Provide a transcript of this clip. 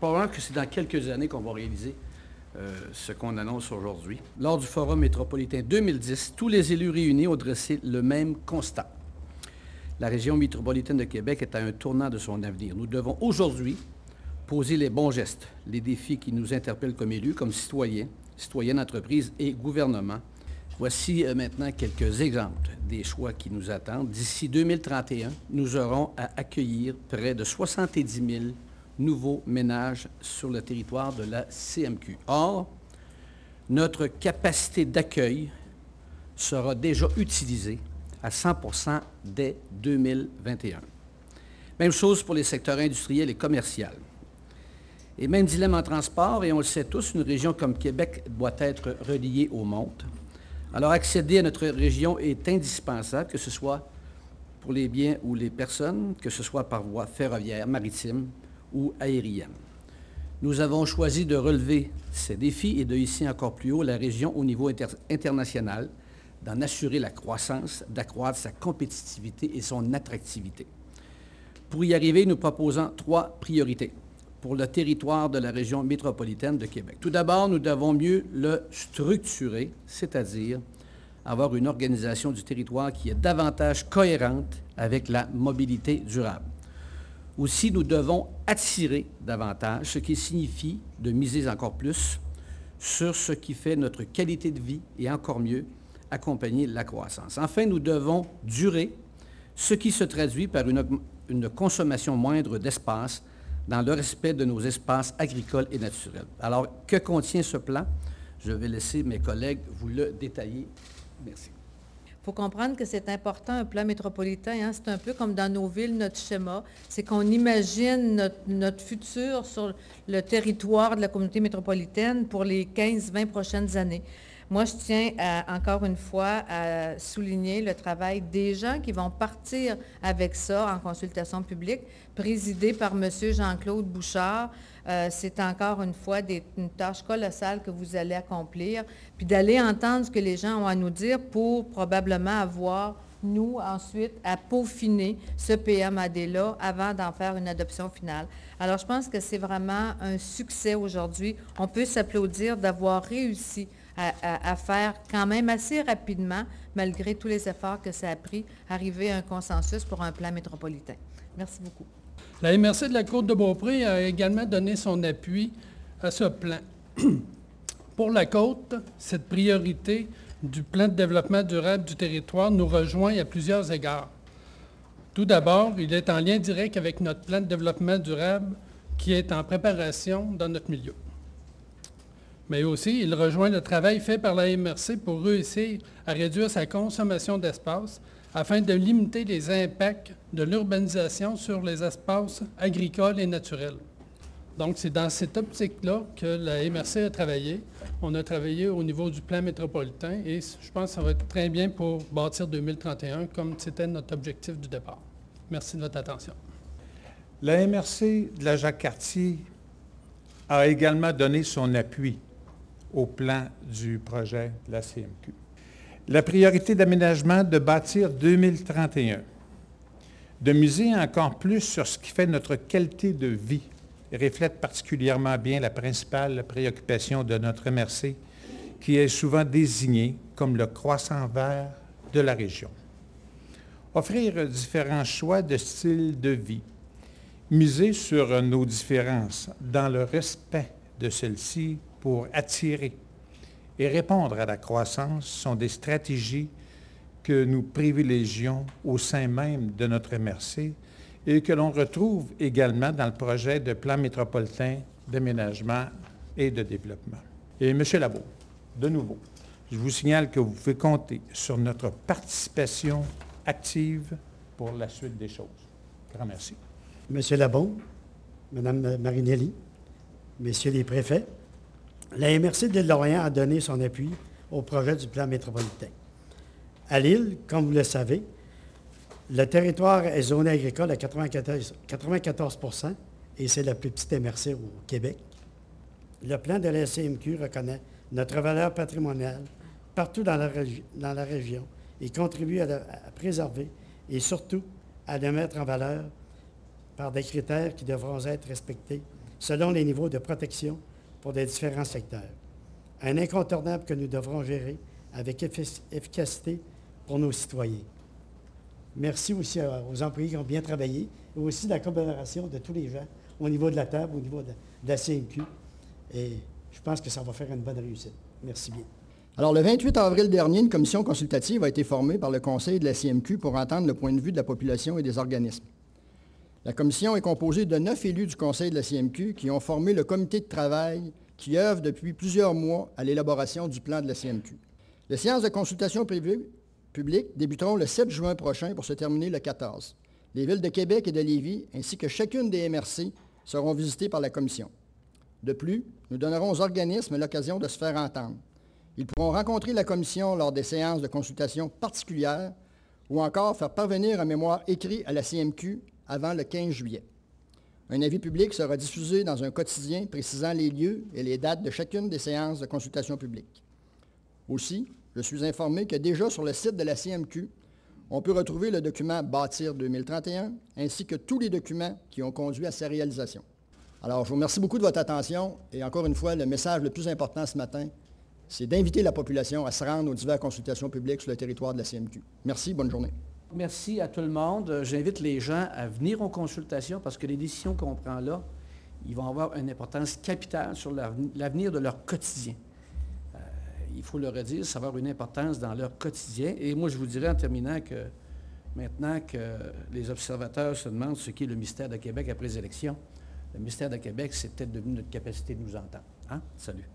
probablement que c'est dans quelques années qu'on va réaliser ce qu'on annonce aujourd'hui. Lors du Forum métropolitain 2010, tous les élus réunis ont dressé le même constat. La région métropolitaine de Québec est à un tournant de son avenir. Nous devons aujourd'hui poser les bons gestes, les défis qui nous interpellent comme élus, comme citoyens, citoyennes, entreprises et gouvernements. Voici maintenant quelques exemples des choix qui nous attendent. D'ici 2031, nous aurons à accueillir près de 70 000 nouveaux ménages sur le territoire de la CMQ. Or, notre capacité d'accueil sera déjà utilisée à 100 % dès 2021. Même chose pour les secteurs industriels et commerciaux. Et même dilemme en transport, et on le sait tous, une région comme Québec doit être reliée au monde. Alors, accéder à notre région est indispensable, que ce soit pour les biens ou les personnes, que ce soit par voie ferroviaire, maritime ou aérienne. Nous avons choisi de relever ces défis et de hisser encore plus haut la région au niveau international, d'en assurer la croissance, d'accroître sa compétitivité et son attractivité. Pour y arriver, nous proposons 3 priorités pour le territoire de la région métropolitaine de Québec. Tout d'abord, nous devons mieux le structurer, c'est-à-dire avoir une organisation du territoire qui est davantage cohérente avec la mobilité durable. Aussi, nous devons attirer davantage, ce qui signifie de miser encore plus sur ce qui fait notre qualité de vie et encore mieux accompagner la croissance. Enfin, nous devons durer, ce qui se traduit par une consommation moindre d'espace dans le respect de nos espaces agricoles et naturels. Alors, que contient ce plan? Je vais laisser mes collègues vous le détailler. Merci. Il faut comprendre que c'est important, un plan métropolitain. Hein? C'est un peu comme dans nos villes, notre schéma. C'est qu'on imagine notre futur sur le territoire de la communauté métropolitaine pour les 15-20 prochaines années. Moi, je tiens encore une fois à souligner le travail des gens qui vont partir avec ça en consultation publique, présidé par M. Jean-Claude Bouchard. C'est encore une fois une tâche colossale que vous allez accomplir, puis d'aller entendre ce que les gens ont à nous dire pour probablement avoir, nous, ensuite, à peaufiner ce PMAD-là avant d'en faire une adoption finale. Alors, je pense que c'est vraiment un succès aujourd'hui. On peut s'applaudir d'avoir réussi à faire quand même assez rapidement, malgré tous les efforts que ça a pris, arriver à un consensus pour un plan métropolitain. Merci beaucoup. La MRC de la Côte-de-Beaupré a également donné son appui à ce plan. Pour la Côte, cette priorité du plan de développement durable du territoire nous rejoint à plusieurs égards. Tout d'abord, il est en lien direct avec notre plan de développement durable qui est en préparation dans notre milieu. Mais aussi, il rejoint le travail fait par la MRC pour réussir à réduire sa consommation d'espace afin de limiter les impacts de l'urbanisation sur les espaces agricoles et naturels. Donc, c'est dans cette optique-là que la MRC a travaillé. On a travaillé au niveau du plan métropolitain et je pense que ça va être très bien pour bâtir 2031 comme c'était notre objectif du départ. Merci de votre attention. La MRC de la Jacques-Cartier a également donné son appui au plan du projet de la CMQ. La priorité d'aménagement de bâtir 2031, de miser encore plus sur ce qui fait notre qualité de vie, reflète particulièrement bien la principale préoccupation de notre MRC, qui est souvent désignée comme le croissant vert de la région. Offrir différents choix de style de vie, miser sur nos différences dans le respect de celles-ci pour attirer et répondre à la croissance sont des stratégies que nous privilégions au sein même de notre MRC et que l'on retrouve également dans le projet de plan métropolitain d'aménagement et de développement. Et M. Labo, de nouveau, je vous signale que vous pouvez compter sur notre participation active pour la suite des choses. Grand merci. M. Labon, Mme Marinelli, Messieurs les préfets, la MRC de l'Orient a donné son appui au projet du plan métropolitain. À l'île, comme vous le savez, le territoire est zoné agricole à 94 % et c'est la plus petite MRC au Québec. Le plan de la CMQ reconnaît notre valeur patrimoniale partout dans la région et contribue à préserver et surtout à le mettre en valeur par des critères qui devront être respectés selon les niveaux de protection pour les différents secteurs. Un incontournable que nous devrons gérer avec efficacité pour nos citoyens. Merci aussi aux employés qui ont bien travaillé et aussi la collaboration de tous les gens au niveau de la table, au niveau de la CMQ. Et je pense que ça va faire une bonne réussite. Merci bien. Alors, le 28 avril dernier, une commission consultative a été formée par le Conseil de la CMQ pour entendre le point de vue de la population et des organismes. La commission est composée de 9 élus du Conseil de la CMQ qui ont formé le comité de travail qui œuvre depuis plusieurs mois à l'élaboration du plan de la CMQ. Les séances de consultation publique débuteront le 7 juin prochain pour se terminer le 14. Les villes de Québec et de Lévis, ainsi que chacune des MRC, seront visitées par la commission. De plus, nous donnerons aux organismes l'occasion de se faire entendre. Ils pourront rencontrer la commission lors des séances de consultation particulières ou encore faire parvenir un mémoire écrit à la CMQ avant le 15 juillet. Un avis public sera diffusé dans un quotidien précisant les lieux et les dates de chacune des séances de consultation publique. Aussi, je suis informé que déjà sur le site de la CMQ, on peut retrouver le document Bâtir 2031 ainsi que tous les documents qui ont conduit à sa réalisation. Alors, je vous remercie beaucoup de votre attention et encore une fois, le message le plus important ce matin, c'est d'inviter la population à se rendre aux diverses consultations publiques sur le territoire de la CMQ. Merci, bonne journée. Merci à tout le monde. J'invite les gens à venir aux consultations parce que les décisions qu'on prend là, ils vont avoir une importance capitale sur l'avenir de leur quotidien. Il faut le redire, ça va avoir une importance dans leur quotidien. Et moi, je vous dirais en terminant que maintenant que les observateurs se demandent ce qu'est le ministère de Québec après les élections, le ministère de Québec, c'est peut-être devenu notre capacité de nous entendre. Hein? Salut.